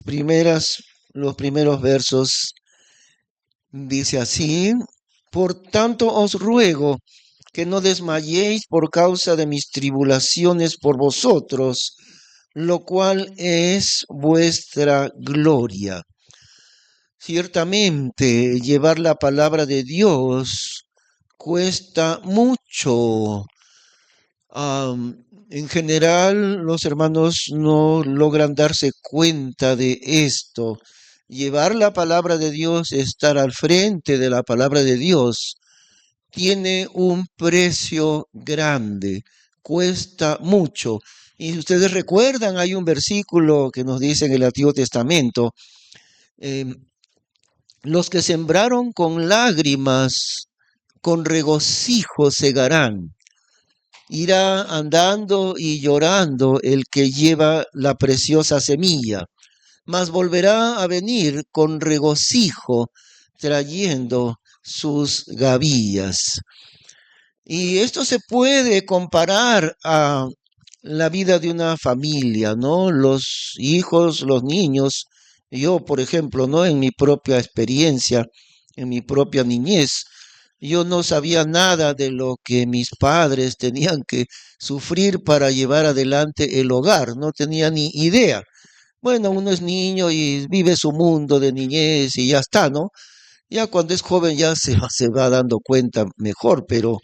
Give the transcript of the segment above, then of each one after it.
primeras, los primeros versos dice así: Por tanto os ruego que no desmayéis por causa de mis tribulaciones por vosotros, lo cual es vuestra gloria. Ciertamente, llevar la palabra de Dios cuesta mucho. En general, los hermanos no logran darse cuenta de esto. Llevar la palabra de Dios, estar al frente de la palabra de Dios, tiene un precio grande, cuesta mucho. Y si ustedes recuerdan, hay un versículo que nos dice en el Antiguo Testamento, em, los que sembraron con lágrimas, con regocijo segarán. Irá andando y llorando el que lleva la preciosa semilla, mas volverá a venir con regocijo trayendo sus gavillas. Y esto se puede comparar a la vida de una familia, ¿no? Los hijos, los niños, yo, por ejemplo, ¿no? En mi propia experiencia, en mi propia niñez, yo no sabía nada de lo que mis padres tenían que sufrir para llevar adelante el hogar, no tenía ni idea. Bueno, uno es niño y vive su mundo de niñez y ya está, ¿no? Ya cuando es joven ya se va dando cuenta mejor, pero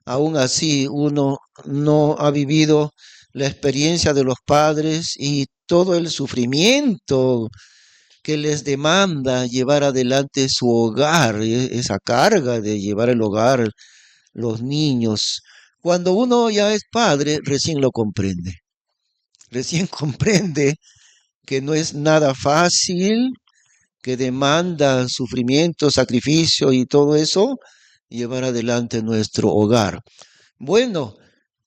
aún así uno no ha vivido la experiencia de los padres y todo el sufrimiento que les demanda llevar adelante su hogar, esa carga de llevar el hogar, los niños. Cuando uno ya es padre, recién lo comprende. Recién comprende que no es nada fácil, que demanda sufrimiento, sacrificio y todo eso, llevar adelante nuestro hogar. Bueno,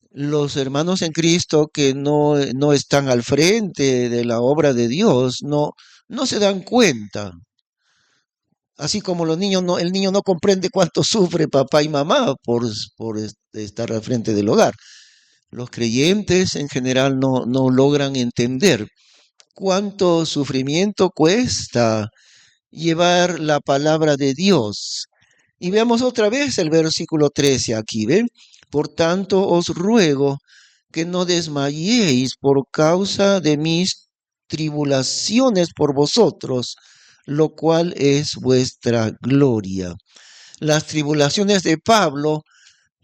los hermanos en Cristo que no están al frente de la obra de Dios, no se dan cuenta. Así como los niños el niño no comprende cuánto sufre papá y mamá por estar al frente del hogar. Los creyentes en general no logran entender cuánto sufrimiento cuesta llevar la palabra de Dios. Y veamos otra vez el versículo 13 aquí, ¿ven? Por tanto os ruego que no desmayéis por causa de mis tribulaciones por vosotros, lo cual es vuestra gloria. Las tribulaciones de Pablo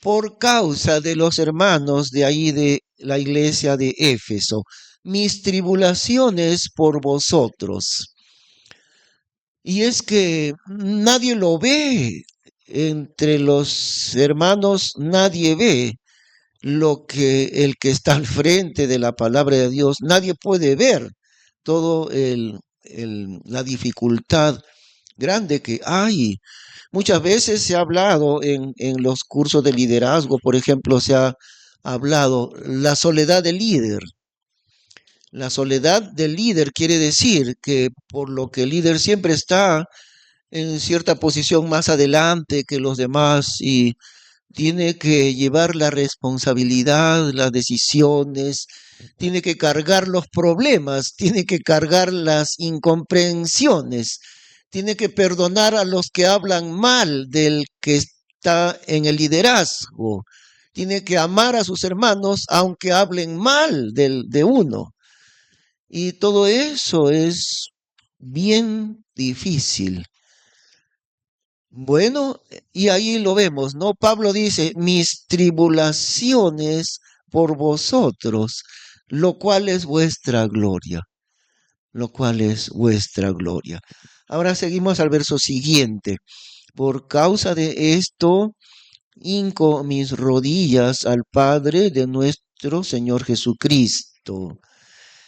por causa de los hermanos de ahí de la iglesia de Éfeso. Mis tribulaciones por vosotros. Y es que nadie lo ve. Entre los hermanos nadie ve lo que el que está al frente de la palabra de Dios, nadie puede ver todo la dificultad grande que hay. Muchas veces se ha hablado en los cursos de liderazgo, por ejemplo, se ha hablado la soledad del líder. La soledad del líder quiere decir que por lo que el líder siempre está en cierta posición más adelante que los demás y tiene que llevar la responsabilidad, las decisiones, tiene que cargar los problemas, tiene que cargar las incomprensiones, tiene que perdonar a los que hablan mal del que está en el liderazgo, tiene que amar a sus hermanos aunque hablen mal de uno. Y todo eso es bien difícil. Bueno, y ahí lo vemos, ¿no? Pablo dice, mis tribulaciones por vosotros, lo cual es vuestra gloria, lo cual es vuestra gloria. Ahora seguimos al verso siguiente. Por causa de esto, hinco mis rodillas al Padre de nuestro Señor Jesucristo,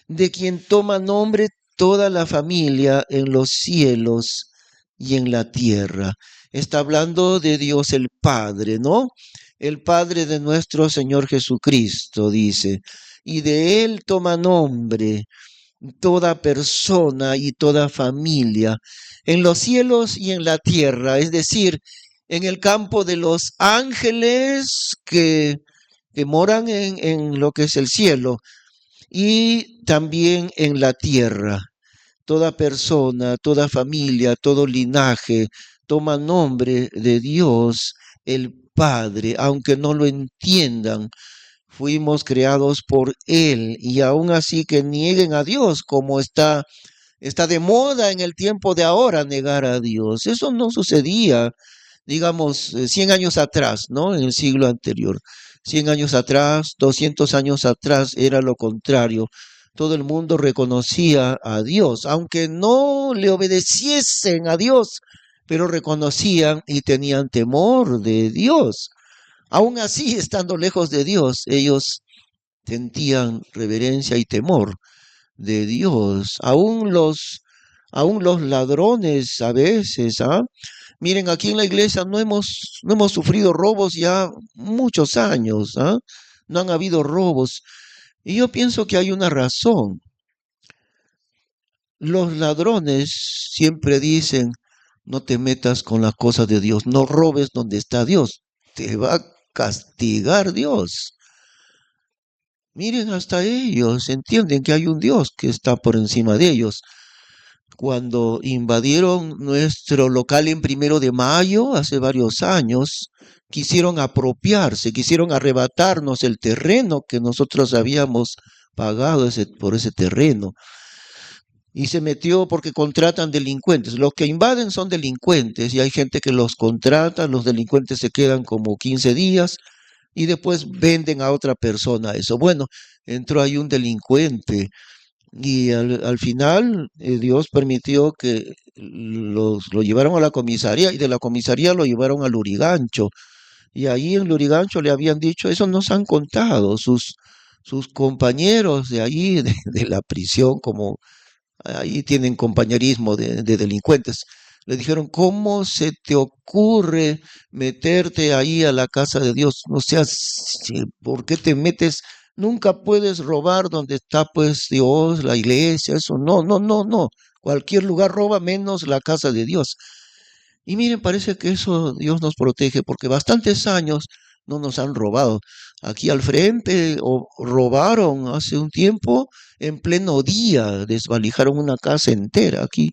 de quien toma nombre toda la familia en los cielos y en la tierra. Está hablando de Dios el Padre, ¿no? El Padre de nuestro Señor Jesucristo, dice, y de Él toma nombre toda persona y toda familia en los cielos y en la tierra, es decir, en el campo de los ángeles que moran en lo que es el cielo y también en la tierra. toda persona, toda familia, todo linaje toma nombre de Dios, el Padre, aunque no lo entiendan. Fuimos creados por Él y aún así que nieguen a Dios como está de moda en el tiempo de ahora negar a Dios. Eso no sucedía, digamos, 100 años atrás, ¿no? En el siglo anterior. 100 años atrás, 200 años atrás era lo contrario. Todo el mundo reconocía a Dios, aunque no le obedeciesen a Dios, pero reconocían y tenían temor de Dios. Aún así, estando lejos de Dios, ellos sentían reverencia y temor de Dios. Aún los ladrones a veces, ¿ah? Miren, aquí en la iglesia no hemos sufrido robos ya muchos años, ¿ah? No han habido robos. Y yo pienso que hay una razón. Los ladrones siempre dicen, no te metas con las cosas de Dios, no robes donde está Dios, te va a castigar Dios. Miren, hasta ellos entienden que hay un Dios que está por encima de ellos. Cuando invadieron nuestro local en 1 de Mayo, hace varios años, quisieron apropiarse, quisieron arrebatarnos el terreno que nosotros habíamos pagado por ese terreno. Y se metió porque contratan delincuentes. Los que invaden son delincuentes y hay gente que los contrata, los delincuentes se quedan como 15 días y después venden a otra persona eso. Bueno, entró ahí un delincuente y al final Dios permitió que lo llevaron a la comisaría y de la comisaría lo llevaron al Lurigancho. Y ahí en Lurigancho le habían dicho, eso nos han contado sus compañeros de allí, de la prisión, como ahí tienen compañerismo de delincuentes. Le dijeron, ¿cómo se te ocurre meterte ahí a la casa de Dios? No seas, ¿por qué te metes? Nunca puedes robar donde está pues Dios, la iglesia, eso. No, no, no, no. Cualquier lugar roba menos la casa de Dios. Y miren, parece que eso Dios nos protege porque bastantes años no nos han robado. Aquí al frente robaron hace un tiempo en pleno día, desvalijaron una casa entera aquí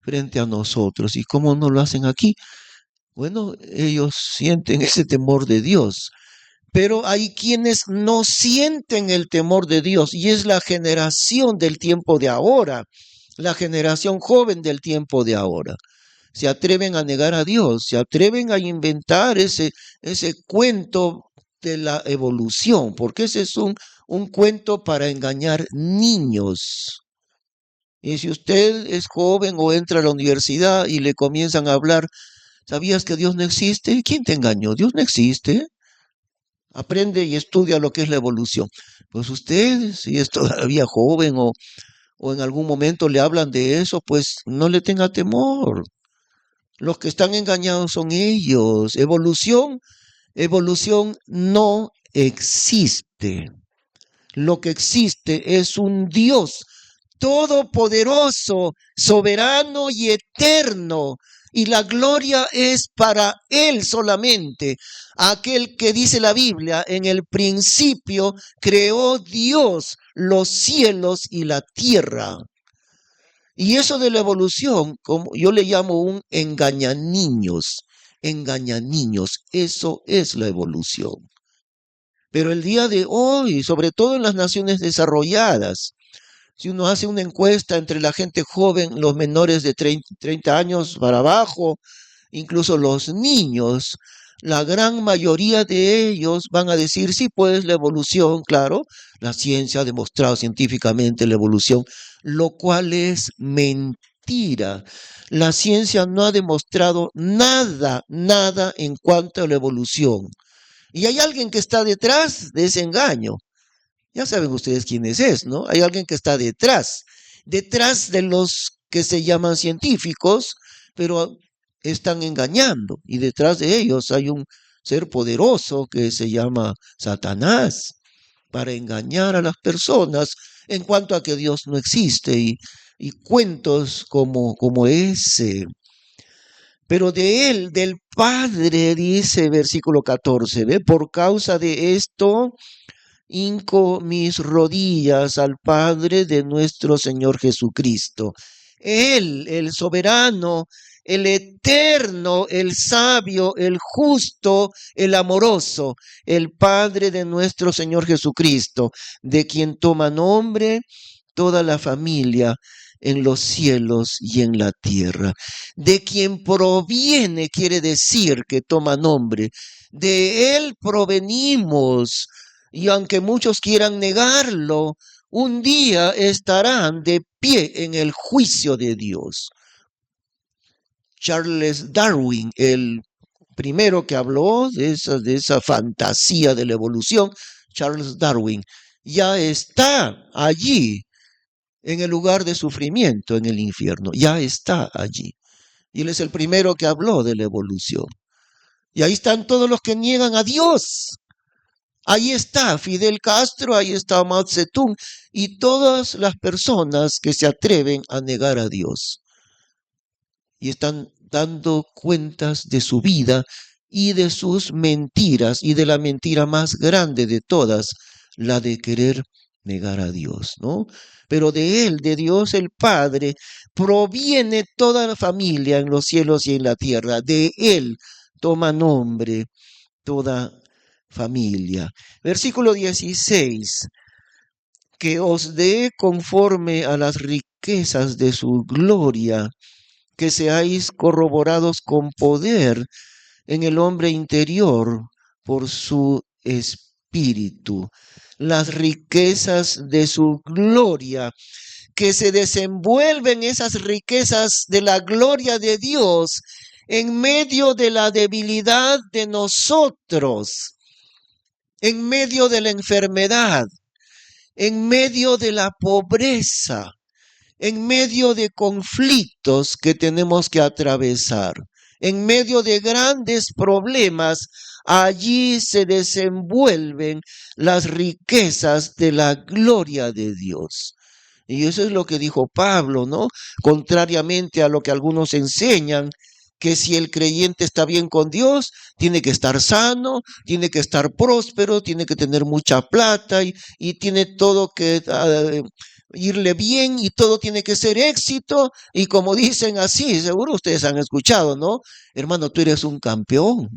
frente a nosotros. ¿Y cómo no lo hacen aquí? Bueno, ellos sienten ese temor de Dios. Pero hay quienes no sienten el temor de Dios y es la generación del tiempo de ahora, la generación joven del tiempo de ahora. Se atreven a negar a Dios, se atreven a inventar ese cuento de la evolución, porque ese es un cuento para engañar niños. Y si usted es joven o entra a la universidad y le comienzan a hablar, ¿sabías que Dios no existe? ¿Quién te engañó? Dios no existe. Aprende y estudia lo que es la evolución. Pues usted, si es todavía joven o en algún momento le hablan de eso, pues no le tenga temor. Los que están engañados son ellos. Evolución no existe. Lo que existe es un Dios todopoderoso, soberano y eterno. Y la gloria es para Él solamente. Aquel que dice la Biblia, en el principio creó Dios los cielos y la tierra. Y eso de la evolución, como yo le llamo un engañaniños, eso es la evolución. Pero el día de hoy, sobre todo en las naciones desarrolladas, si uno hace una encuesta entre la gente joven, los menores de 30 años para abajo, incluso los niños, la gran mayoría de ellos van a decir, sí, pues la evolución, claro, la ciencia ha demostrado científicamente la evolución, lo cual es mentira. La ciencia no ha demostrado nada, nada en cuanto a la evolución. Y hay alguien que está detrás de ese engaño. Ya saben ustedes quién es, ¿no? Hay alguien que está detrás de los que se llaman científicos, pero están engañando. Y detrás de ellos hay un ser poderoso que se llama Satanás para engañar a las personas en cuanto a que Dios no existe y cuentos como ese. Pero de él, del Padre, dice versículo 14, ¿ve? Por causa de esto hinco mis rodillas al Padre de nuestro Señor Jesucristo. Él, el soberano, el eterno, el sabio, el justo, el amoroso, el Padre de nuestro Señor Jesucristo, de quien toma nombre toda la familia en los cielos y en la tierra. De quien proviene quiere decir que toma nombre. De Él provenimos. Y aunque muchos quieran negarlo, un día estarán de pie en el juicio de Dios. Charles Darwin, el primero que habló de esa fantasía de la evolución, Charles Darwin, ya está allí en el lugar de sufrimiento, en el infierno, ya está allí. Y él es el primero que habló de la evolución. Y ahí están todos los que niegan a Dios. Ahí está Fidel Castro, ahí está Mao Zedong y todas las personas que se atreven a negar a Dios. Y están dando cuentas de su vida y de sus mentiras y de la mentira más grande de todas, la de querer negar a Dios, ¿no? Pero de Él, de Dios el Padre, proviene toda la familia en los cielos y en la tierra. De Él toma nombre toda familia. Versículo 16. Que os dé conforme a las riquezas de su gloria, que seáis corroborados con poder en el hombre interior por su espíritu. Las riquezas de su gloria, que se desenvuelven esas riquezas de la gloria de Dios en medio de la debilidad de nosotros, en medio de la enfermedad, en medio de la pobreza, en medio de conflictos que tenemos que atravesar, en medio de grandes problemas, allí se desenvuelven las riquezas de la gloria de Dios. Y eso es lo que dijo Pablo, ¿no? Contrariamente a lo que algunos enseñan, que si el creyente está bien con Dios, tiene que estar sano, tiene que estar próspero, tiene que tener mucha plata y tiene todo que irle bien y todo tiene que ser éxito. Y como dicen así, seguro ustedes han escuchado, ¿no? Hermano, tú eres un campeón,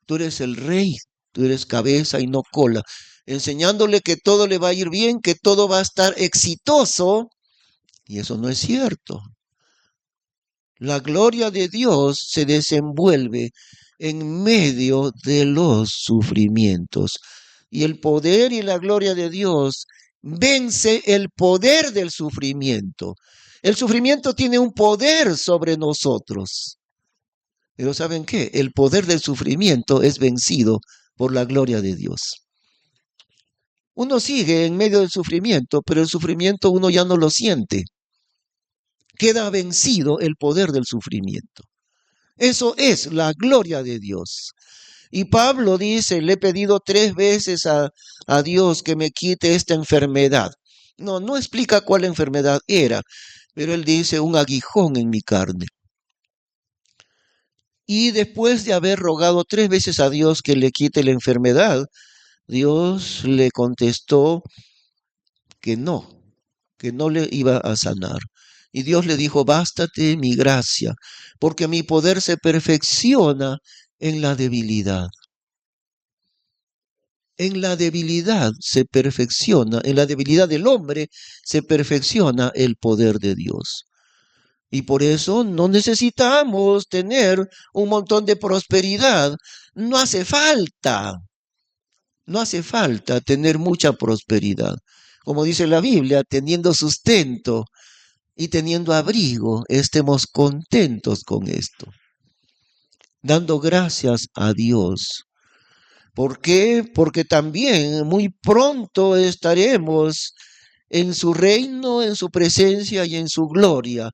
tú eres el rey, tú eres cabeza y no cola, enseñándole que todo le va a ir bien, que todo va a estar exitoso. Y eso no es cierto. La gloria de Dios se desenvuelve en medio de los sufrimientos. Y el poder y la gloria de Dios vence el poder del sufrimiento. El sufrimiento tiene un poder sobre nosotros. Pero ¿saben qué? El poder del sufrimiento es vencido por la gloria de Dios. Uno sigue en medio del sufrimiento, pero el sufrimiento uno ya no lo siente. Queda vencido el poder del sufrimiento. Eso es la gloria de Dios. Y Pablo dice, le he pedido 3 veces a Dios que me quite esta enfermedad. No explica cuál enfermedad era, pero él dice un aguijón en mi carne. Y después de haber rogado 3 veces a Dios que le quite la enfermedad, Dios le contestó que no le iba a sanar. Y Dios le dijo, bástate mi gracia, porque mi poder se perfecciona en la debilidad. En la debilidad se perfecciona, en la debilidad del hombre se perfecciona el poder de Dios. Y por eso no necesitamos tener un montón de prosperidad. No hace falta tener mucha prosperidad. Como dice la Biblia, teniendo sustento y teniendo abrigo, estemos contentos con esto, dando gracias a Dios. ¿Por qué? Porque también muy pronto estaremos en su reino, en su presencia y en su gloria.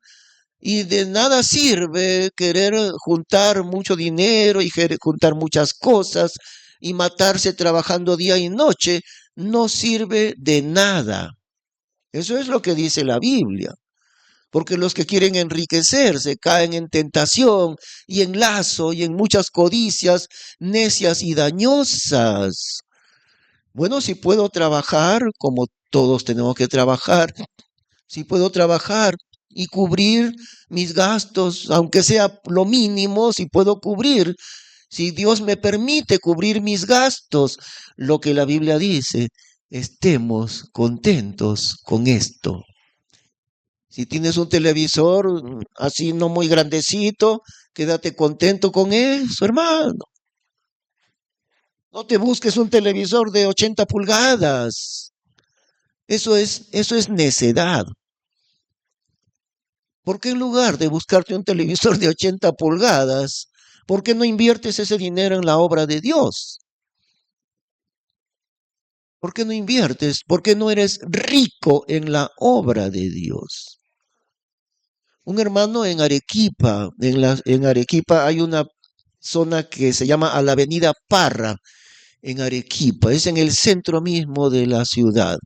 Y de nada sirve querer juntar mucho dinero y juntar muchas cosas y matarse trabajando día y noche. No sirve de nada. Eso es lo que dice la Biblia. Porque los que quieren enriquecerse caen en tentación y en lazo y en muchas codicias necias y dañosas. Bueno, si puedo trabajar, como todos tenemos que trabajar, si puedo trabajar y cubrir mis gastos, aunque sea lo mínimo, si puedo cubrir, si Dios me permite cubrir mis gastos, lo que la Biblia dice, estemos contentos con esto. Si tienes un televisor así no muy grandecito, quédate contento con eso, hermano. No te busques un televisor de 80 pulgadas. Eso es necedad. ¿Por qué en lugar de buscarte un televisor de 80 pulgadas, por qué no inviertes ese dinero en la obra de Dios? ¿Por qué no inviertes? ¿Por qué no eres rico en la obra de Dios? Un hermano en Arequipa, en Arequipa hay una zona que se llama a la Avenida Parra, en Arequipa, es en el centro mismo de la ciudad.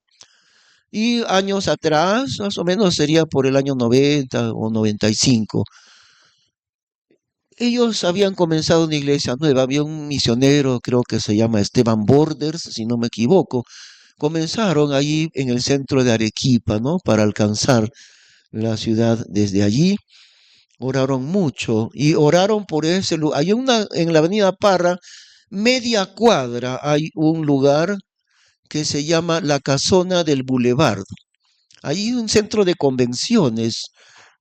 Y años atrás, más o menos sería por el año 90 o 95, ellos habían comenzado una iglesia nueva, había un misionero, creo que se llama Esteban Borders, si no me equivoco. Comenzaron allí en el centro de Arequipa, ¿no? Para alcanzar la ciudad desde allí. Oraron mucho y oraron por ese lugar. En la avenida Parra, media cuadra, hay un lugar que se llama la Casona del Boulevard. Hay un centro de convenciones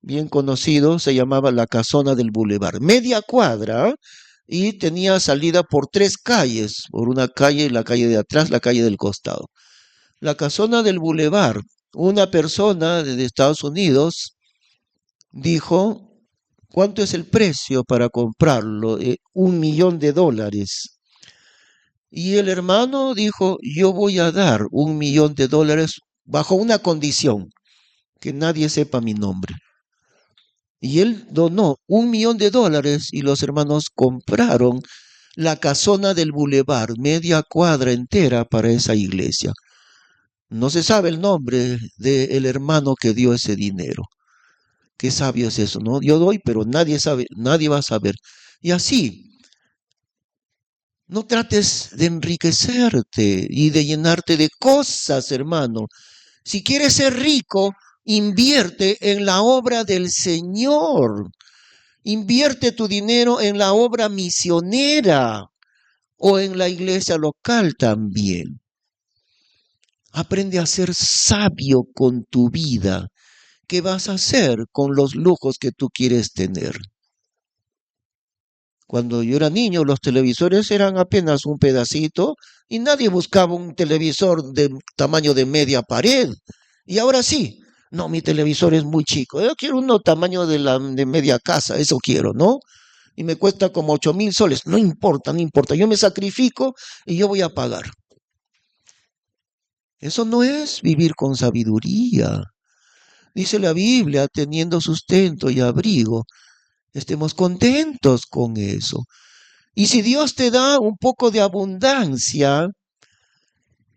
bien conocido, se llamaba la Casona del Boulevard. Media cuadra y tenía salida por tres calles, por una calle, la calle de atrás, la calle del costado. La Casona del Boulevard, una persona de Estados Unidos dijo, ¿cuánto es el precio para comprarlo? $1.000.000. Y el hermano dijo, yo voy a dar $1.000.000 bajo una condición, que nadie sepa mi nombre. Y él donó $1.000.000 y los hermanos compraron la casona del Boulevard, media cuadra entera para esa iglesia. No se sabe el nombre del hermano que dio ese dinero. Qué sabio es eso, ¿no? Yo doy, pero nadie sabe, nadie va a saber. Y así, no trates de enriquecerte y de llenarte de cosas, hermano. Si quieres ser rico, invierte en la obra del Señor. Invierte tu dinero en la obra misionera o en la iglesia local también. Aprende a ser sabio con tu vida. ¿Qué vas a hacer con los lujos que tú quieres tener? Cuando yo era niño, los televisores eran apenas un pedacito y nadie buscaba un televisor de tamaño de media pared. Y ahora sí, no, mi televisor es muy chico. Yo quiero uno tamaño de media casa, eso quiero, ¿no? Y me cuesta como 8.000 soles. No importa, no importa. Yo me sacrifico y yo voy a pagar. Eso no es vivir con sabiduría. Dice la Biblia, teniendo sustento y abrigo, estemos contentos con eso. Y si Dios te da un poco de abundancia,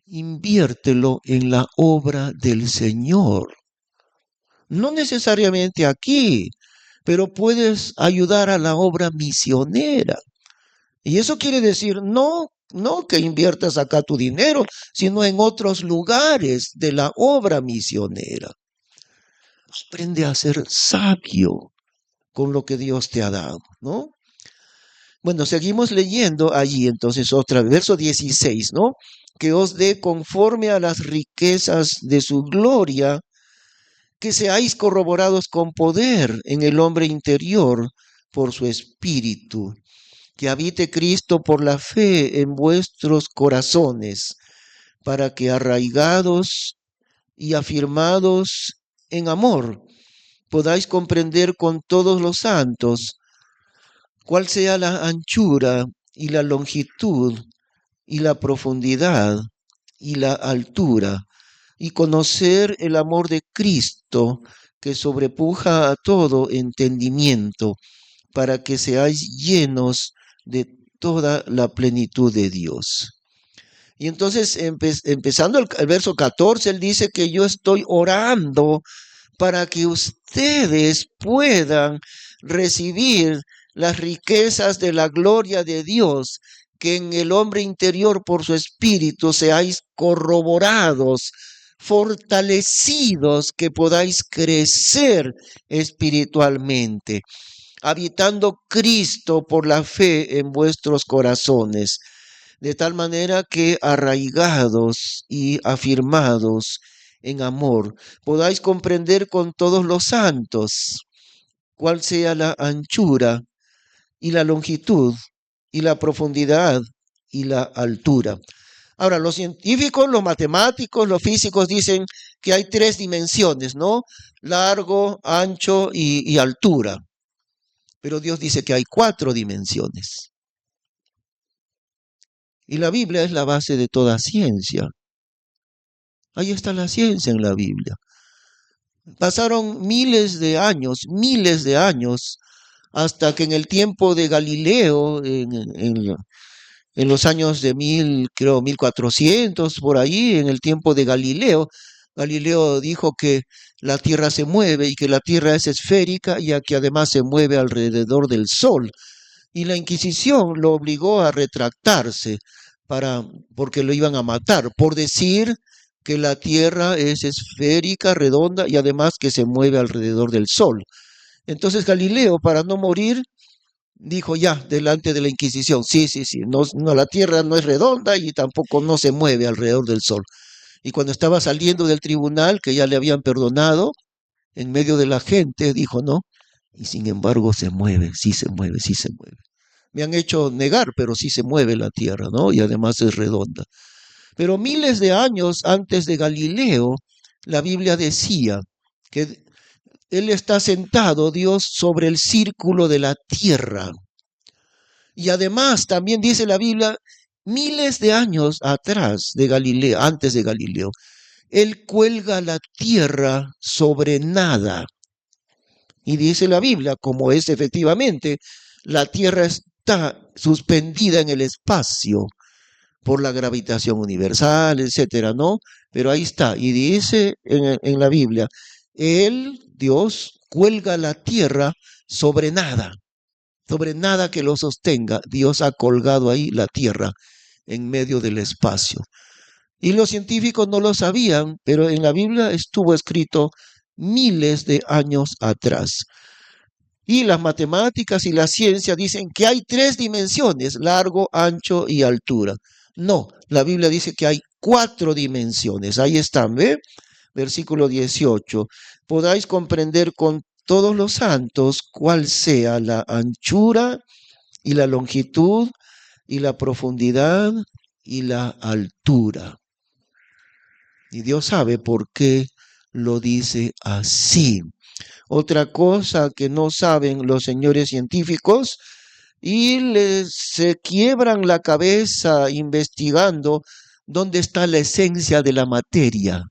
inviértelo en la obra del Señor. No necesariamente aquí, pero puedes ayudar a la obra misionera. Y eso quiere decir no que inviertas acá tu dinero, sino en otros lugares de la obra misionera. Aprende a ser sabio con lo que Dios te ha dado, ¿no? Bueno, seguimos leyendo allí entonces otra, verso 16, ¿no? Que os dé conforme a las riquezas de su gloria, que seáis corroborados con poder en el hombre interior por su espíritu, que habite Cristo por la fe en vuestros corazones, para que arraigados y afirmados en amor, podáis comprender con todos los santos cuál sea la anchura y la longitud y la profundidad y la altura, y conocer el amor de Cristo que sobrepuja a todo entendimiento, para que seáis llenos de toda la plenitud de Dios. Y entonces, empezando el verso 14, él dice que yo estoy orando para que ustedes puedan recibir las riquezas de la gloria de Dios, que en el hombre interior por su espíritu seáis corroborados fortalecidos, que podáis crecer espiritualmente, habitando Cristo por la fe en vuestros corazones, de tal manera que arraigados y afirmados en amor, podáis comprender con todos los santos cuál sea la anchura y la longitud y la profundidad y la altura. Ahora, los científicos, los matemáticos, los físicos dicen que hay tres dimensiones, ¿no? Largo, ancho y altura. Pero Dios dice que hay cuatro dimensiones. Y la Biblia es la base de toda ciencia. Ahí está la ciencia en la Biblia. Pasaron miles de años, hasta que en el tiempo de Galileo, en los años de creo 1400, por ahí, en el tiempo de Galileo, Galileo dijo que la Tierra se mueve y que la Tierra es esférica, ya que además se mueve alrededor del Sol. Y la Inquisición lo obligó a retractarse porque lo iban a matar por decir que la Tierra es esférica, redonda y además que se mueve alrededor del Sol. Entonces Galileo, para no morir, dijo ya delante de la Inquisición, sí, sí, sí, no, no, la Tierra no es redonda y tampoco no se mueve alrededor del Sol. Y cuando estaba saliendo del tribunal, que ya le habían perdonado, en medio de la gente, dijo, no, y sin embargo se mueve, sí se mueve, sí se mueve. Me han hecho negar, pero sí se mueve la Tierra, ¿no? Y además es redonda. Pero miles de años antes de Galileo, la Biblia decía que Él está sentado, Dios, sobre el círculo de la Tierra. Y además también dice la Biblia, miles de años atrás de Galileo, antes de Galileo, Él cuelga la Tierra sobre nada. Y dice la Biblia, como es efectivamente, la Tierra está suspendida en el espacio por la gravitación universal, etcétera, ¿no? Pero ahí está, y dice en la Biblia, Él, Dios, cuelga la Tierra sobre nada que lo sostenga. Dios ha colgado ahí la Tierra en medio del espacio. Y los científicos no lo sabían, pero en la Biblia estuvo escrito miles de años atrás. Y las matemáticas y la ciencia dicen que hay tres dimensiones, largo, ancho y altura. No, la Biblia dice que hay cuatro dimensiones. Ahí están, ¿ve? Versículo 18. Podáis comprender con todos los santos cuál sea la anchura y la longitud y la profundidad y la altura. Y Dios sabe por qué lo dice así. Otra cosa que no saben los señores científicos y se quiebran la cabeza investigando dónde está la esencia de la materia,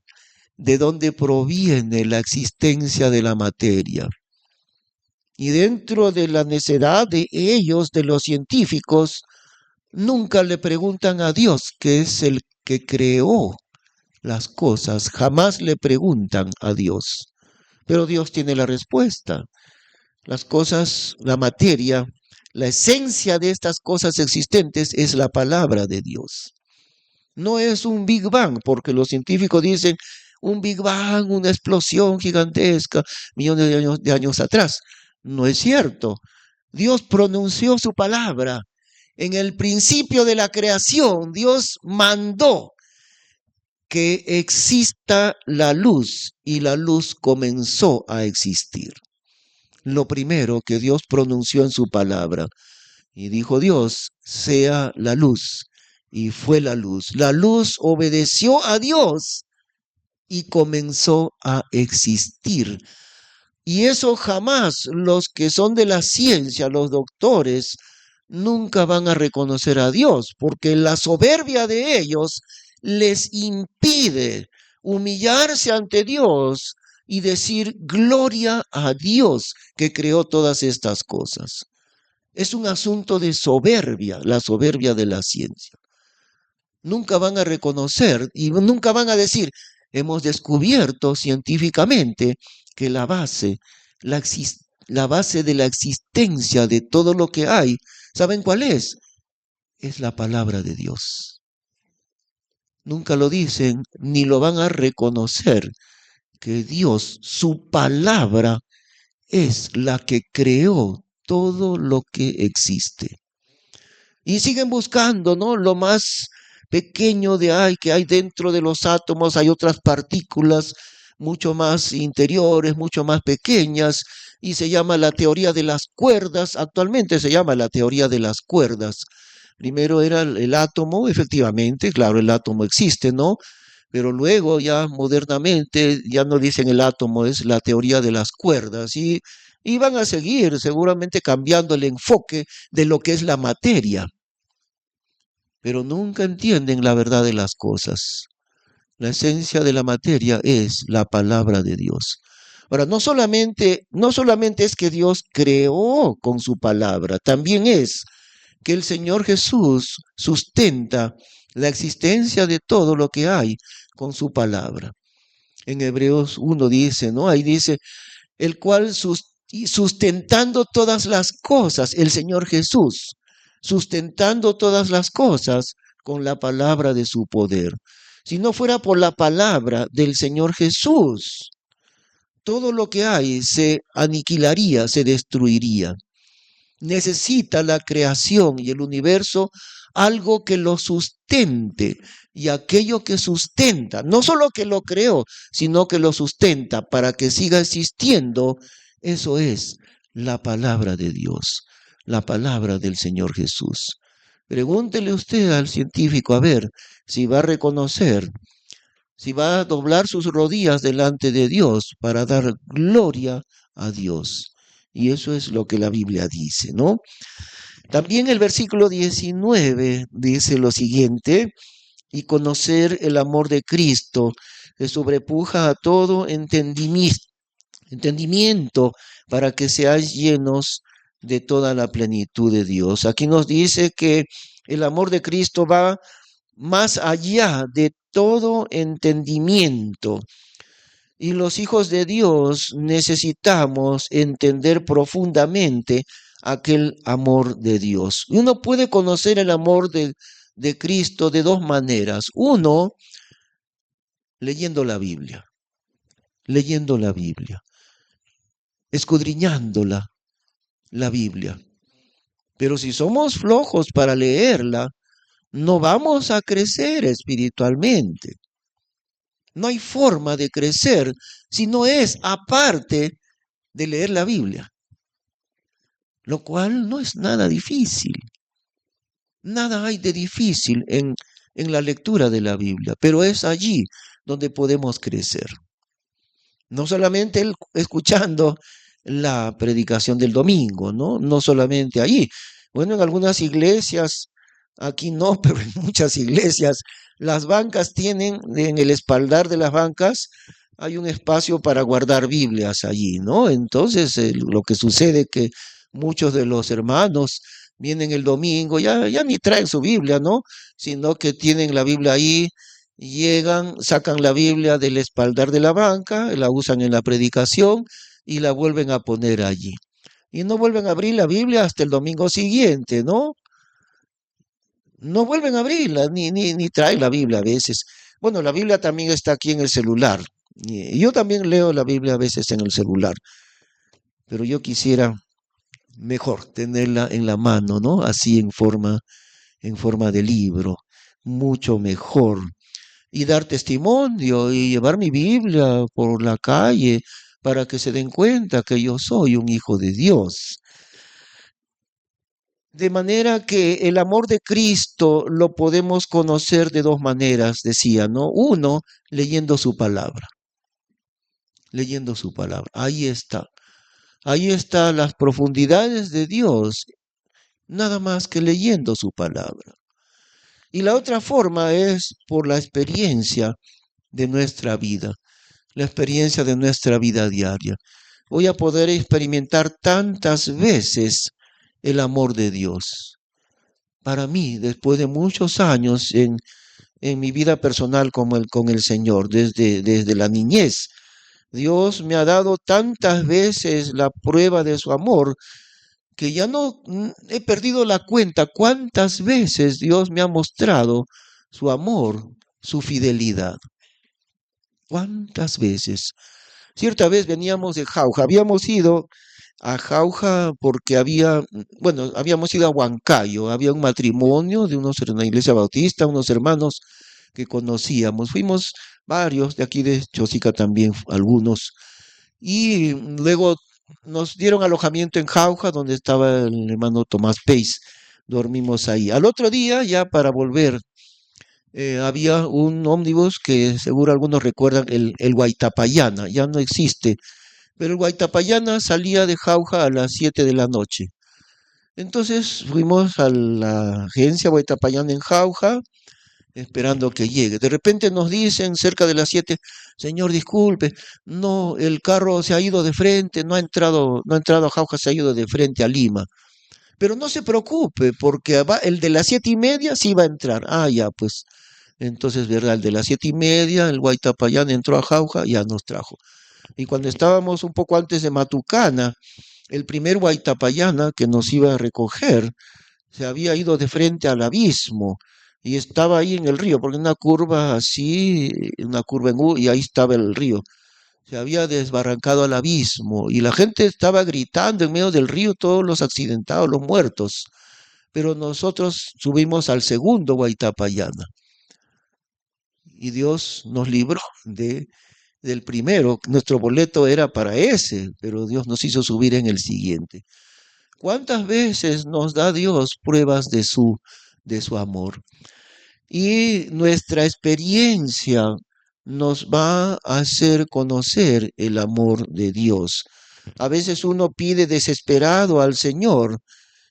de dónde proviene la existencia de la materia. Y dentro de la necedad de ellos, de los científicos, nunca le preguntan a Dios, que es el que creó las cosas, jamás le preguntan a Dios. Pero Dios tiene la respuesta. Las cosas, la materia, la esencia de estas cosas existentes es la palabra de Dios. No es un Big Bang, porque los científicos dicen un Big Bang, una explosión gigantesca, millones de años atrás. No es cierto. Dios pronunció su palabra. En el principio de la creación, Dios mandó que exista la luz y la luz comenzó a existir. Lo primero que Dios pronunció en su palabra. Y dijo Dios, sea la luz. Y fue la luz. La luz obedeció a Dios y comenzó a existir. Y eso jamás los que son de la ciencia, los doctores, nunca van a reconocer a Dios, porque la soberbia de ellos les impide humillarse ante Dios y decir gloria a Dios que creó todas estas cosas. Es un asunto de soberbia, la soberbia de la ciencia. Nunca van a reconocer y nunca van a decir, hemos descubierto científicamente que la base de la existencia de todo lo que hay, ¿saben cuál es? Es la palabra de Dios. nunca lo dicen ni lo van a reconocer, que Dios, su palabra, es la que creó todo lo que existe. Y siguen buscando, ¿no? Lo más pequeño que hay dentro de los átomos, hay otras partículas mucho más interiores, mucho más pequeñas, y se llama la teoría de las cuerdas. Actualmente se llama la teoría de las cuerdas. Primero era el átomo, efectivamente, claro, el átomo existe, ¿no? Pero luego ya modernamente ya no dicen el átomo, es la teoría de las cuerdas. Y van a seguir seguramente cambiando el enfoque de lo que es la materia, pero nunca entienden la verdad de las cosas. La esencia de la materia es la palabra de Dios. Ahora, no solamente es que Dios creó con su palabra, también es que el Señor Jesús sustenta la existencia de todo lo que hay con su palabra. En Hebreos 1 dice, ¿no? Ahí dice, el cual sustentando todas las cosas, el Señor Jesús, sustentando todas las cosas con la palabra de su poder. Si no fuera por la palabra del Señor Jesús, todo lo que hay se aniquilaría, se destruiría. Necesita la creación y el universo algo que lo sustente, y aquello que sustenta, no solo que lo creó, sino que lo sustenta para que siga existiendo, eso es la palabra de Dios, la palabra del Señor Jesús. Pregúntele usted al científico a ver si va a reconocer, si va a doblar sus rodillas delante de Dios para dar gloria a Dios. Y eso es lo que la Biblia dice, ¿no? También el versículo 19 dice lo siguiente: y conocer el amor de Cristo que sobrepuja a todo entendimiento, para que seáis llenos de toda la plenitud de Dios. Aquí nos dice que el amor de Cristo va más allá de todo entendimiento. Y los hijos de Dios necesitamos entender profundamente aquel amor de Dios. Y uno puede conocer el amor de Cristo de dos maneras. Uno, leyendo la Biblia, escudriñándola, la Biblia. Pero si somos flojos para leerla, no vamos a crecer espiritualmente. No hay forma de crecer si no es aparte de leer la Biblia, lo cual no es nada difícil. Nada hay de difícil en la lectura de la Biblia, pero es allí donde podemos crecer. No solamente escuchando la predicación del domingo, ¿no? No solamente allí. Bueno, en algunas iglesias, aquí no, pero en muchas iglesias, las bancas tienen, en el espaldar de las bancas, hay un espacio para guardar Biblias allí, ¿no? Entonces, lo que sucede es que muchos de los hermanos vienen el domingo, ya ni traen su Biblia, ¿no? Sino que tienen la Biblia ahí, llegan, sacan la Biblia del espaldar de la banca, la usan en la predicación y la vuelven a poner allí. Y no vuelven a abrir la Biblia hasta el domingo siguiente, ¿no? No vuelven a abrirla, ni traen la Biblia a veces. Bueno, la Biblia también está aquí en el celular. Y yo también leo la Biblia a veces en el celular, pero yo quisiera mejor tenerla en la mano, ¿no? Así en forma de libro, mucho mejor. Y dar testimonio y llevar mi Biblia por la calle para que se den cuenta que yo soy un hijo de Dios. De manera que el amor de Cristo lo podemos conocer de dos maneras, decía, ¿no? Uno, leyendo su palabra, leyendo su palabra. Ahí está. Ahí están las profundidades de Dios, nada más que leyendo su palabra. Y la otra forma es por la experiencia de nuestra vida, la experiencia de nuestra vida diaria. Voy a poder experimentar tantas veces el amor de Dios. Para mí, después de muchos años en mi vida personal con el Señor, desde la niñez, Dios me ha dado tantas veces la prueba de su amor que ya no he perdido la cuenta cuántas veces Dios me ha mostrado su amor su fidelidad. ¿Cuántas veces? Cierta vez veníamos de Jauja, habíamos ido a Jauja porque habíamos ido a Huancayo, había un matrimonio de una iglesia bautista, unos hermanos que conocíamos. Fuimos varios, de aquí de Chosica también, algunos. Y luego nos dieron alojamiento en Jauja, donde estaba el hermano Tomás Peis. Dormimos ahí. Al otro día, ya para volver, había un ómnibus que seguro algunos recuerdan, el Guaitapayana, ya no existe, pero el Guaitapayana salía de Jauja a las 7 de la noche. Entonces fuimos a la agencia Guaitapayana en Jauja, esperando que llegue. De repente nos dicen cerca de las 7, señor, disculpe, no, el carro se ha ido de frente, no ha entrado a Jauja, se ha ido de frente a Lima. Pero no se preocupe, porque el de las 7:30 sí va a entrar. Ah, ya, pues. Entonces, ¿verdad? El de las 7:30, el Guaitapayán entró a Jauja, ya nos trajo. Y cuando estábamos un poco antes de Matucana, el primer Guaitapayana que nos iba a recoger se había ido de frente al abismo y estaba ahí en el río, porque una curva así, una curva en U, y ahí estaba el río. Se había desbarrancado al abismo y la gente estaba gritando en medio del río, todos los accidentados, los muertos. Pero nosotros subimos al segundo Guaitapayana y Dios nos libró del primero. Nuestro boleto era para ese, pero Dios nos hizo subir en el siguiente. ¿Cuántas veces nos da Dios pruebas de su amor? Y nuestra experiencia nos va a hacer conocer el amor de Dios. A veces uno pide desesperado al Señor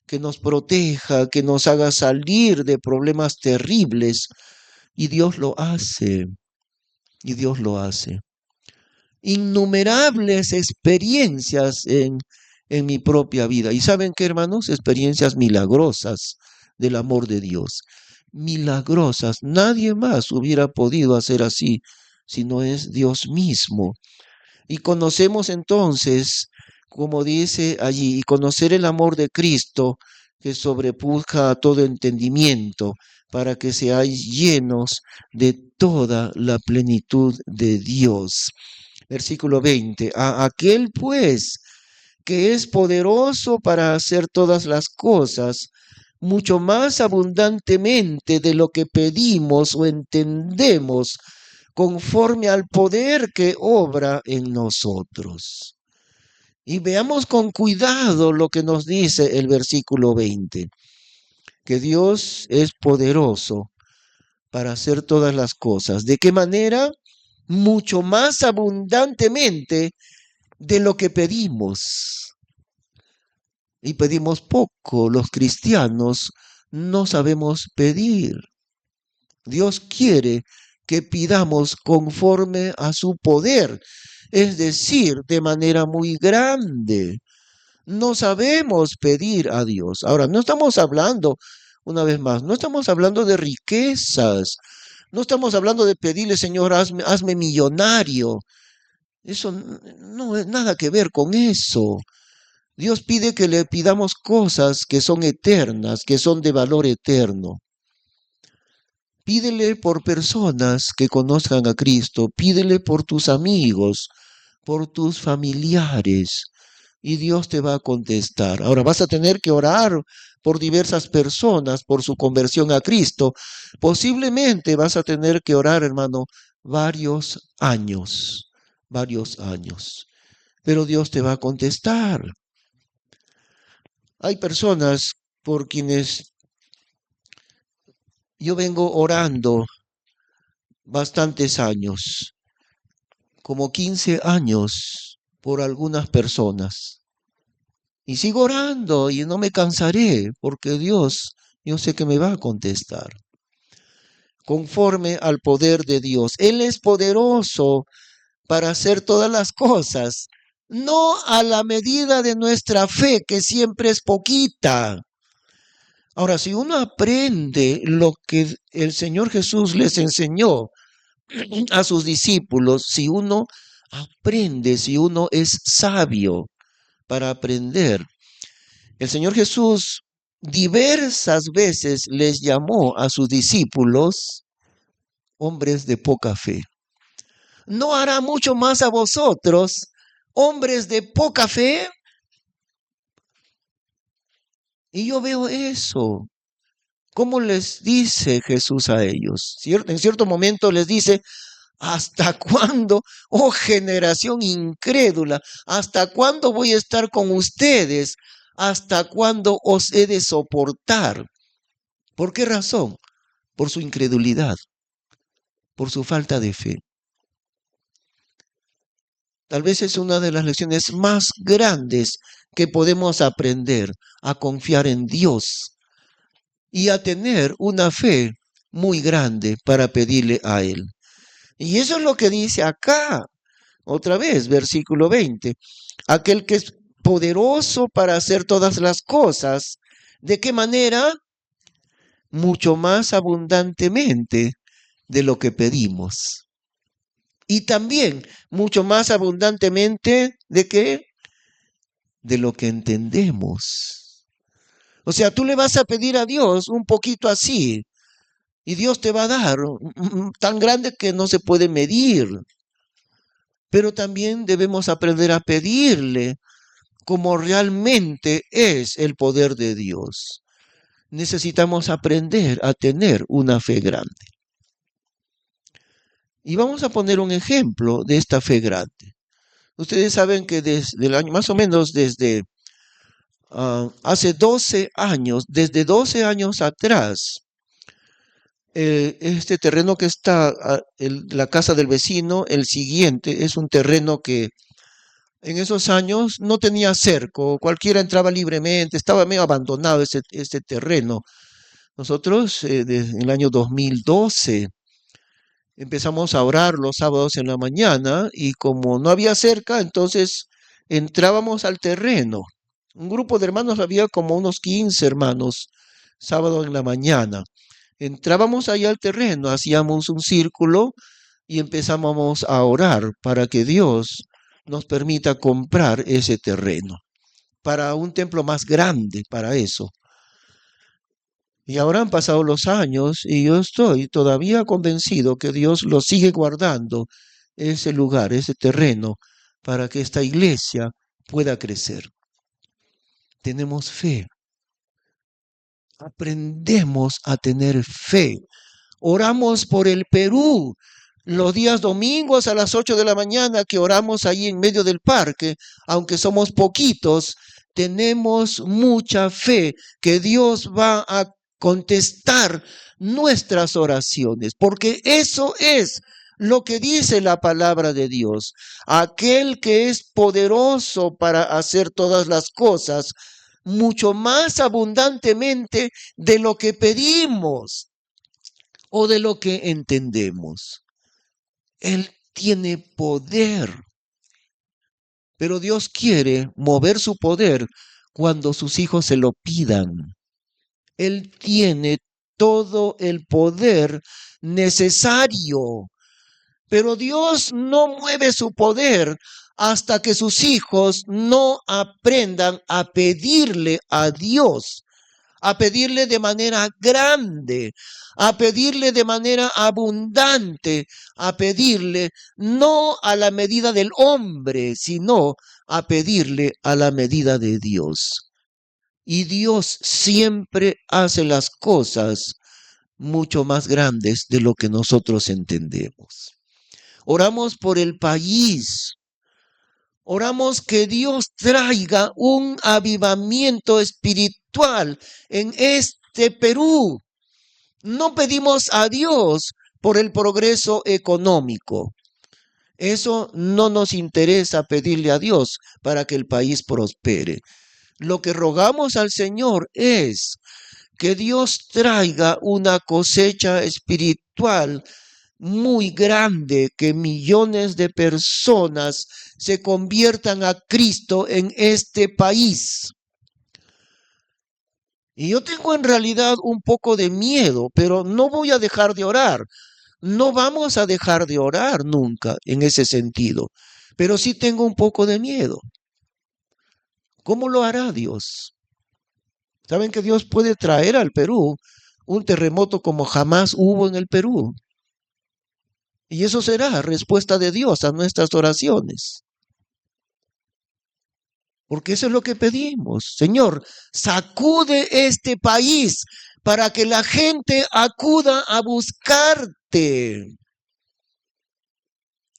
que nos proteja, que nos haga salir de problemas terribles, y Dios lo hace, y Dios lo hace. Innumerables experiencias en mi propia vida. ¿Y saben qué, hermanos? Experiencias milagrosas del amor de Dios. Milagrosas. Nadie más hubiera podido hacer así si no es Dios mismo. Y conocemos entonces, como dice allí, y conocer el amor de Cristo que sobrepuja a todo entendimiento, para que seáis llenos de toda la plenitud de Dios. Versículo 20. A aquel pues que es poderoso para hacer todas las cosas, mucho más abundantemente de lo que pedimos o entendemos, conforme al poder que obra en nosotros. Y veamos con cuidado lo que nos dice el versículo 20, que Dios es poderoso para hacer todas las cosas. ¿De qué manera? Mucho más abundantemente de lo que pedimos. Y pedimos poco. Los cristianos no sabemos pedir. Dios quiere que pidamos conforme a su poder, es decir, de manera muy grande. No sabemos pedir a Dios. Ahora, no estamos hablando, una vez más, no estamos hablando de riquezas, no estamos hablando de pedirle, Señor, hazme millonario. Eso no es nada que ver con eso. Dios pide que le pidamos cosas que son eternas, que son de valor eterno. Pídele por personas que conozcan a Cristo, pídele por tus amigos, por tus familiares, y Dios te va a contestar. Ahora vas a tener que orar por diversas personas, por su conversión a Cristo. Posiblemente vas a tener que orar, hermano, varios años, pero Dios te va a contestar. Hay personas por quienes yo vengo orando bastantes años, como 15 años, por algunas personas. Y sigo orando y no me cansaré, porque Dios, yo sé que me va a contestar. Conforme al poder de Dios. Él es poderoso para hacer todas las cosas, no a la medida de nuestra fe, que siempre es poquita. Ahora, si uno aprende lo que el Señor Jesús les enseñó a sus discípulos, si uno aprende, si uno es sabio para aprender, el Señor Jesús diversas veces les llamó a sus discípulos hombres de poca fe. ¿No hará mucho más a vosotros, hombres de poca fe? Y yo veo eso. ¿Cómo les dice Jesús a ellos? En cierto momento les dice, ¿hasta cuándo, oh generación incrédula? ¿Hasta cuándo voy a estar con ustedes? ¿Hasta cuándo os he de soportar? ¿Por qué razón? Por su incredulidad, por su falta de fe. Tal vez es una de las lecciones más grandes que podemos aprender, a confiar en Dios y a tener una fe muy grande para pedirle a Él. Y eso es lo que dice acá, otra vez, versículo 20. Aquel que es poderoso para hacer todas las cosas. ¿De qué manera? Mucho más abundantemente de lo que pedimos. Y también mucho más abundantemente de qué? De lo que entendemos. O sea, tú le vas a pedir a Dios un poquito así, y Dios te va a dar tan grande que no se puede medir. Pero también debemos aprender a pedirle como realmente es el poder de Dios. Necesitamos aprender a tener una fe grande. Y vamos a poner un ejemplo de esta fe grande. Ustedes saben que desde el año, más o menos desde hace 12 años, desde 12 años atrás, este terreno que está la casa del vecino, el siguiente, es un terreno que en esos años no tenía cerco, cualquiera entraba libremente, estaba medio abandonado este terreno. Nosotros, en el año 2012, empezamos a orar los sábados en la mañana y como no había cerca, entonces entrábamos al terreno. Un grupo de hermanos, había como unos 15 hermanos, sábado en la mañana. Entrábamos allá al terreno, hacíamos un círculo y empezábamos a orar para que Dios nos permita comprar ese terreno, para un templo más grande, para eso. Y ahora han pasado los años y yo estoy todavía convencido que Dios lo sigue guardando, ese lugar, ese terreno, para que esta iglesia pueda crecer. Tenemos fe. Aprendemos a tener fe. Oramos por el Perú. Los días domingos a las 8 de la mañana que oramos ahí en medio del parque, aunque somos poquitos, tenemos mucha fe que Dios va a contestar nuestras oraciones, porque eso es lo que dice la palabra de Dios. Aquel que es poderoso para hacer todas las cosas, mucho más abundantemente de lo que pedimos o de lo que entendemos. Él tiene poder. Pero Dios quiere mover su poder cuando sus hijos se lo pidan. Él tiene todo el poder necesario. Pero Dios no mueve su poder hasta que sus hijos no aprendan a pedirle a Dios, a pedirle de manera grande, a pedirle de manera abundante, a pedirle no a la medida del hombre, sino a pedirle a la medida de Dios. Y Dios siempre hace las cosas mucho más grandes de lo que nosotros entendemos. Oramos por el país. Oramos que Dios traiga un avivamiento espiritual en este Perú. No pedimos a Dios por el progreso económico. Eso no nos interesa pedirle a Dios para que el país prospere. Lo que rogamos al Señor es que Dios traiga una cosecha espiritual muy grande, que millones de personas se conviertan a Cristo en este país. Y yo tengo en realidad un poco de miedo, pero no voy a dejar de orar. No vamos a dejar de orar nunca en ese sentido, pero sí tengo un poco de miedo. ¿Cómo lo hará Dios? ¿Saben que Dios puede traer al Perú un terremoto como jamás hubo en el Perú? Y eso será respuesta de Dios a nuestras oraciones. Porque eso es lo que pedimos. Señor, sacude este país para que la gente acuda a buscarte.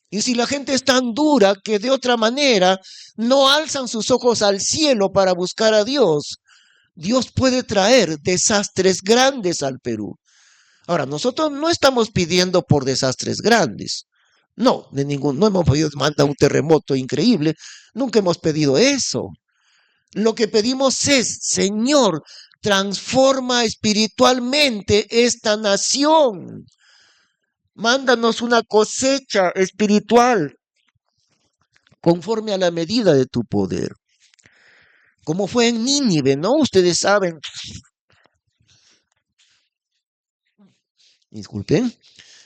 Y si la gente es tan dura que de otra manera no alzan sus ojos al cielo para buscar a Dios, Dios puede traer desastres grandes al Perú. Ahora, nosotros no estamos pidiendo por desastres grandes. No, no hemos pedido mandar un terremoto increíble. Nunca hemos pedido eso. Lo que pedimos es, Señor, transforma espiritualmente esta nación. Mándanos una cosecha espiritual conforme a la medida de tu poder. Como fue en Nínive, ¿no? Ustedes saben. Disculpen.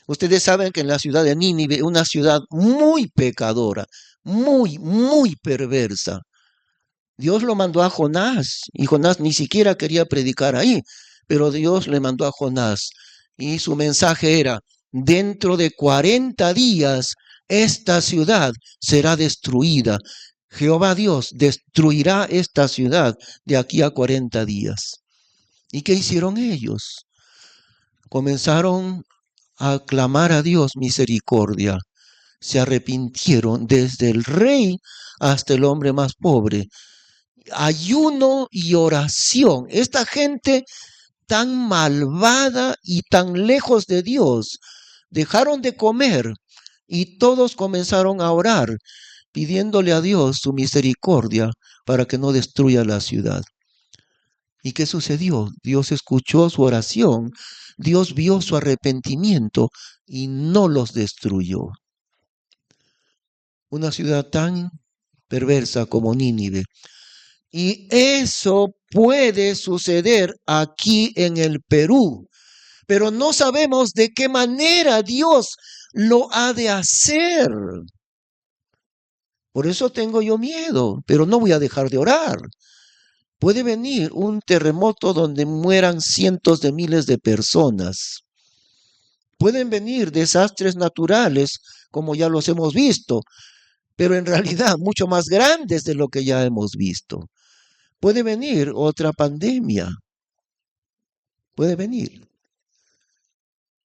Ustedes saben que en la ciudad de Nínive, una ciudad muy pecadora, muy perversa, Dios lo mandó a Jonás y Jonás ni siquiera quería predicar ahí, pero Dios le mandó a Jonás y su mensaje era, dentro de 40 días esta ciudad será destruida. Jehová Dios destruirá esta ciudad de aquí a 40 días. ¿Y qué hicieron ellos? Comenzaron a clamar a Dios misericordia. Se arrepintieron desde el rey hasta el hombre más pobre. Ayuno y oración. Esta gente tan malvada y tan lejos de Dios, dejaron de comer y todos comenzaron a orar, pidiéndole a Dios su misericordia para que no destruya la ciudad. ¿Y qué sucedió? Dios escuchó su oración, Dios vio su arrepentimiento y no los destruyó. Una ciudad tan perversa como Nínive. Y eso puede suceder aquí en el Perú, pero no sabemos de qué manera Dios lo ha de hacer. Por eso tengo yo miedo, pero no voy a dejar de orar. Puede venir un terremoto donde mueran cientos de miles de personas. Pueden venir desastres naturales, como ya los hemos visto, pero en realidad mucho más grandes de lo que ya hemos visto. Puede venir otra pandemia. Puede venir.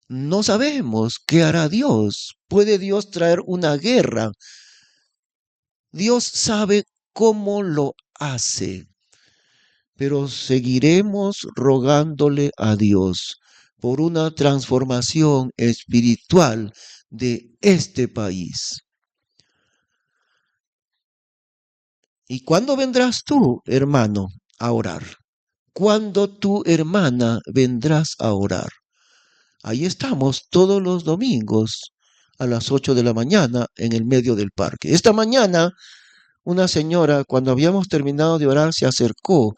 No sabemos qué hará Dios. Puede Dios traer una guerra. Dios sabe cómo lo hace. Pero seguiremos rogándole a Dios por una transformación espiritual de este país. ¿Y cuándo vendrás tú, hermano, a orar? ¿Cuándo tu hermana vendrás a orar? Ahí estamos todos los domingos a las 8 de la mañana en el medio del parque. Esta mañana, una señora, cuando habíamos terminado de orar, se acercó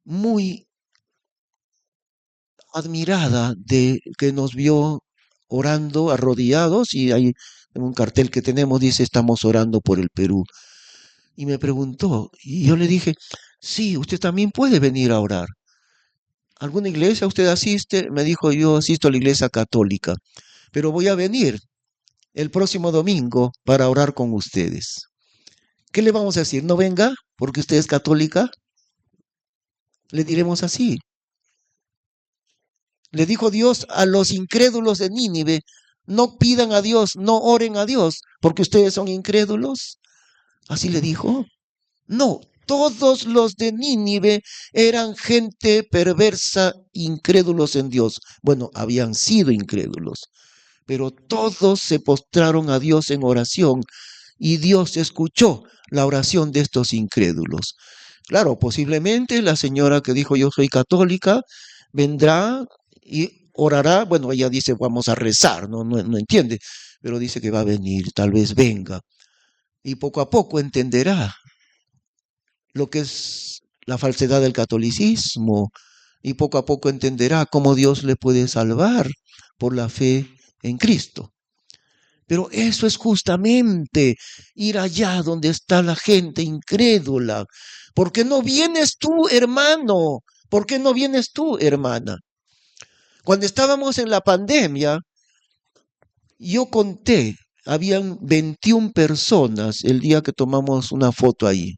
muy admirada de que nos vio orando arrodillados y hay un cartel que tenemos, dice, estamos orando por el Perú. Y me preguntó, y yo le dije, sí, usted también puede venir a orar. ¿Alguna iglesia usted asiste? Me dijo, yo asisto a la iglesia católica, pero voy a venir el próximo domingo para orar con ustedes. ¿Qué le vamos a decir? ¿No venga porque usted es católica? Le diremos así. Le dijo Dios a los incrédulos de Nínive, no pidan a Dios, no oren a Dios, porque ustedes son incrédulos. Así le dijo. No, todos los de Nínive eran gente perversa, incrédulos en Dios. Bueno, habían sido incrédulos, pero todos se postraron a Dios en oración y Dios escuchó la oración de estos incrédulos. Claro, posiblemente la señora que dijo yo soy católica vendrá y orará. Bueno, ella dice vamos a rezar, no entiende, pero dice que va a venir, tal vez venga. Y poco a poco entenderá lo que es la falsedad del catolicismo y poco a poco entenderá cómo Dios le puede salvar por la fe en Cristo. Pero eso es justamente ir allá donde está la gente incrédula. ¿Por qué no vienes tú, hermano? ¿Por qué no vienes tú, hermana? Cuando estábamos en la pandemia, Yo conté, habían 21 personas el día que tomamos una foto ahí.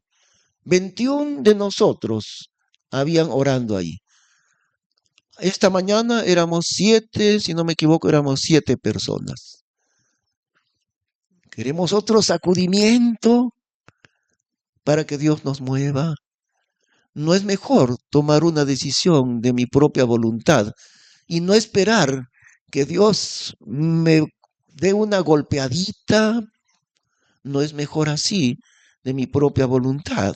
21 de nosotros habían orando ahí. Esta mañana éramos 7, si no me equivoco, éramos 7 personas. Queremos otro sacudimiento para que Dios nos mueva. ¿No es mejor tomar una decisión de mi propia voluntad y no esperar que Dios me dé una golpeadita? ¿No es mejor así, de mi propia voluntad?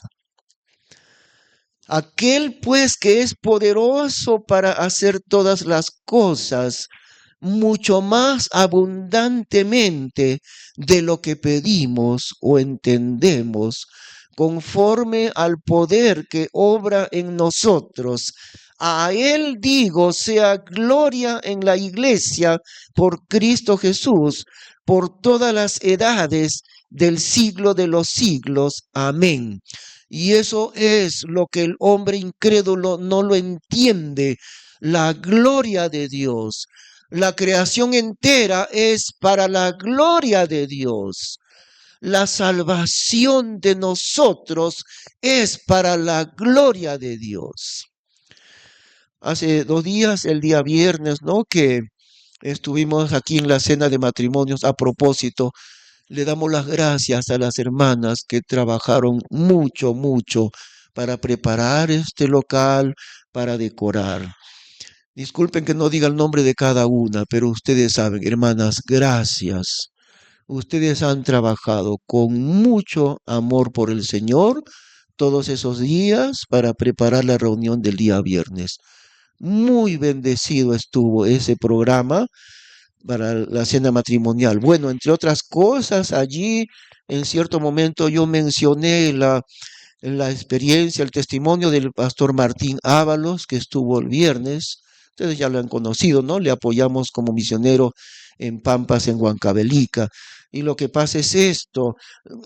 Aquel pues que es poderoso para hacer todas las cosas mucho más abundantemente de lo que pedimos o entendemos, conforme al poder que obra en nosotros. A Él digo, sea gloria en la iglesia por Cristo Jesús, por todas las edades del siglo de los siglos. Amén. Y eso es lo que el hombre incrédulo no lo entiende, la gloria de Dios. La creación entera es para la gloria de Dios. La salvación de nosotros es para la gloria de Dios. Hace 2 días, el día viernes, ¿no? Que estuvimos aquí en la cena de matrimonios. A propósito, le damos las gracias a las hermanas que trabajaron mucho, mucho para preparar este local, para decorar. Disculpen que no diga el nombre de cada una, pero ustedes saben, hermanas, gracias. Ustedes han trabajado con mucho amor por el Señor todos esos días para preparar la reunión del día viernes. Muy bendecido estuvo ese programa para la cena matrimonial. Bueno, entre otras cosas, allí en cierto momento yo mencioné la experiencia, el testimonio del pastor Martín Ábalos, que estuvo el viernes. Ustedes ya lo han conocido, ¿no? Le apoyamos como misionero en Pampas, en Huancavelica. Y lo que pasa es esto,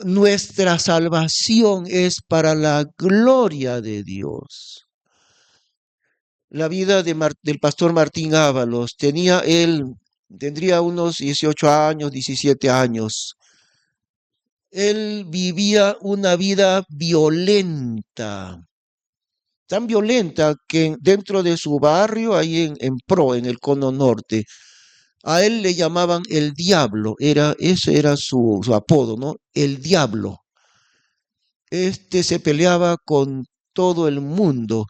nuestra salvación es para la gloria de Dios. La vida del pastor Martín Ábalos, tendría unos 18 años, 17 años. Él vivía una vida violenta, tan violenta que dentro de su barrio, ahí en Pro, en el Cono Norte, a él le llamaban el Diablo, ese era su apodo, ¿no? El Diablo. Este se peleaba con todo el mundo.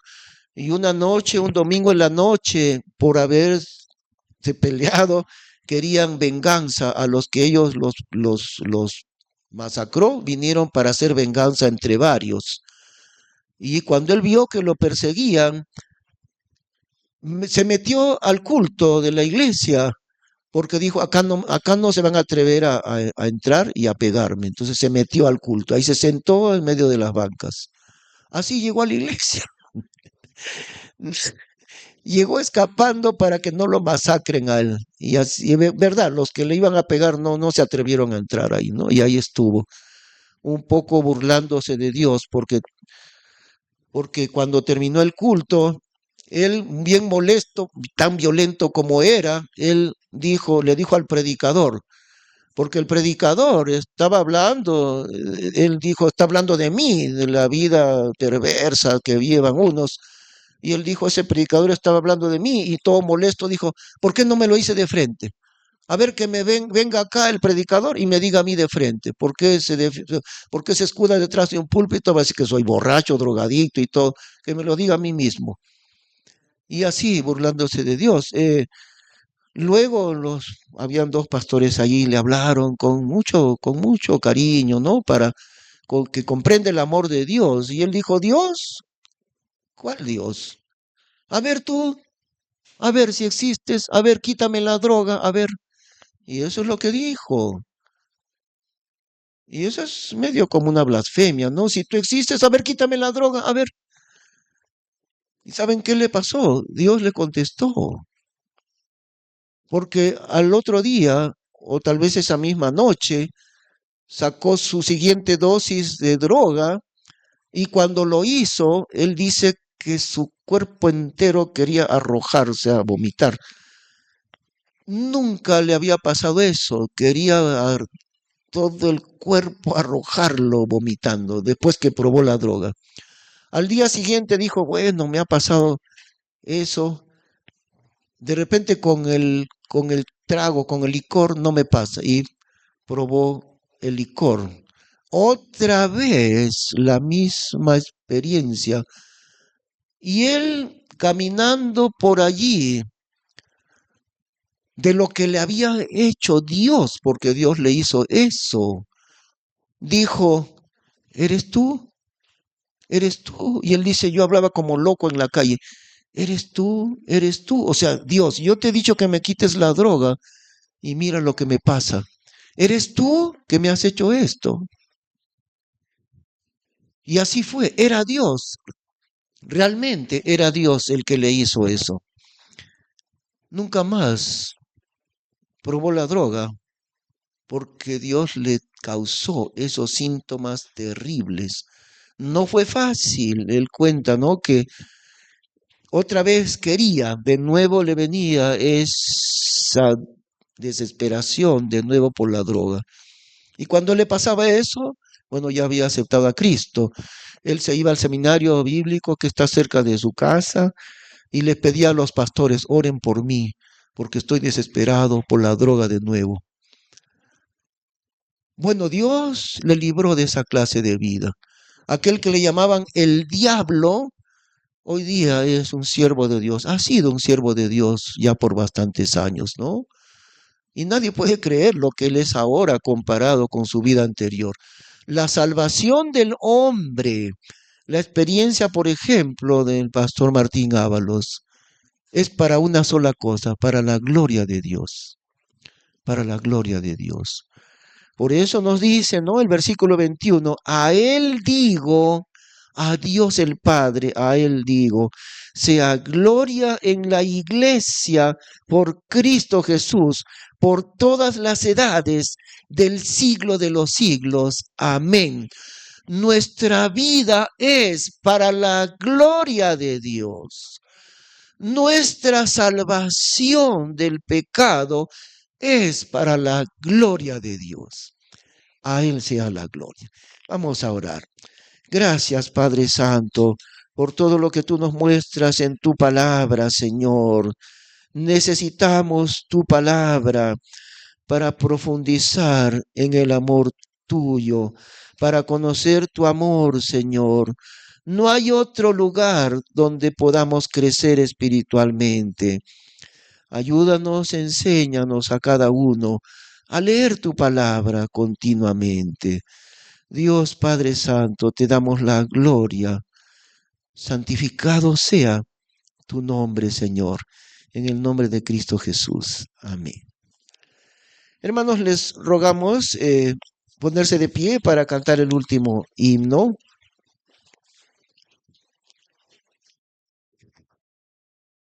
Y una noche, un domingo en la noche, por haberse peleado, querían venganza a los que ellos los masacró, vinieron para hacer venganza entre varios. Y cuando él vio que lo perseguían, se metió al culto de la iglesia, porque dijo, acá no se van a atrever a entrar y a pegarme. Entonces se metió al culto, ahí se sentó en medio de las bancas. Así llegó a la iglesia. Llegó escapando para que no lo masacren a él. Y así, verdad, los que le iban a pegar no se atrevieron a entrar ahí, ¿no? Y ahí estuvo, un poco burlándose de Dios, porque cuando terminó el culto, él, bien molesto, tan violento como era, le dijo al predicador, porque el predicador estaba hablando, él dijo, está hablando de mí, de la vida perversa que llevan unos. Y él dijo, ese predicador estaba hablando de mí, y todo molesto dijo, ¿por qué no me lo hice de frente? A ver que venga acá el predicador y me diga a mí de frente. ¿Por qué se escuda detrás de un púlpito? Va a decir que soy borracho, drogadicto y todo. Que me lo diga a mí mismo. Y así, burlándose de Dios. Luego habían 2 pastores allí, le hablaron con mucho cariño, ¿no? Que comprende el amor de Dios. Y él dijo, ¿Dios? ¿Cuál Dios? A ver tú, a ver si existes, a ver, quítame la droga, a ver. Y eso es lo que dijo. Y eso es medio como una blasfemia, ¿no? Si tú existes, a ver, quítame la droga, a ver. ¿Y saben qué le pasó? Dios le contestó. Porque al otro día, o tal vez esa misma noche, sacó su siguiente dosis de droga y cuando lo hizo, él dice que su cuerpo entero quería arrojarse a vomitar. Nunca le había pasado eso. Quería todo el cuerpo arrojarlo vomitando después que probó la droga. Al día siguiente dijo, bueno, me ha pasado eso. De repente con el trago, con el licor, no me pasa. Y probó el licor. Otra vez la misma experiencia. Y él caminando por allí, de lo que le había hecho Dios, porque Dios le hizo eso, dijo, ¿eres tú? ¿Eres tú? Y él dice, yo hablaba como loco en la calle, ¿eres tú? ¿Eres tú? O sea, Dios, yo te he dicho que me quites la droga y mira lo que me pasa. ¿Eres tú que me has hecho esto? Y así fue, era Dios, realmente era Dios el que le hizo eso. Nunca más probó la droga porque Dios le causó esos síntomas terribles. No fue fácil, él cuenta, ¿no? Que otra vez quería, de nuevo le venía esa desesperación de nuevo por la droga. Y cuando le pasaba eso, bueno, ya había aceptado a Cristo. Él se iba al seminario bíblico que está cerca de su casa y le pedía a los pastores, oren por mí, porque estoy desesperado por la droga de nuevo. Bueno, Dios le libró de esa clase de vida. Aquel que le llamaban el diablo, hoy día es un siervo de Dios. Ha sido un siervo de Dios ya por bastantes años, ¿no? Y nadie puede creer lo que él es ahora comparado con su vida anterior. La salvación del hombre, la experiencia, por ejemplo, del pastor Martín Ábalos, es para una sola cosa, para la gloria de Dios, para la gloria de Dios. Por eso nos dice, ¿no? El versículo 21, a Él digo, a Dios el Padre, a Él digo, sea gloria en la iglesia por Cristo Jesús, por todas las edades del siglo de los siglos. Amén. Nuestra vida es para la gloria de Dios. Nuestra salvación del pecado es para la gloria de Dios. A Él sea la gloria. Vamos a orar. Gracias, Padre Santo, por todo lo que tú nos muestras en tu palabra, Señor. Necesitamos tu palabra para profundizar en el amor tuyo, para conocer tu amor, Señor. No hay otro lugar donde podamos crecer espiritualmente. Ayúdanos, enséñanos a cada uno a leer tu palabra continuamente. Dios Padre Santo, te damos la gloria. Santificado sea tu nombre, Señor, en el nombre de Cristo Jesús. Amén. Hermanos, les rogamos ponerse de pie para cantar el último himno.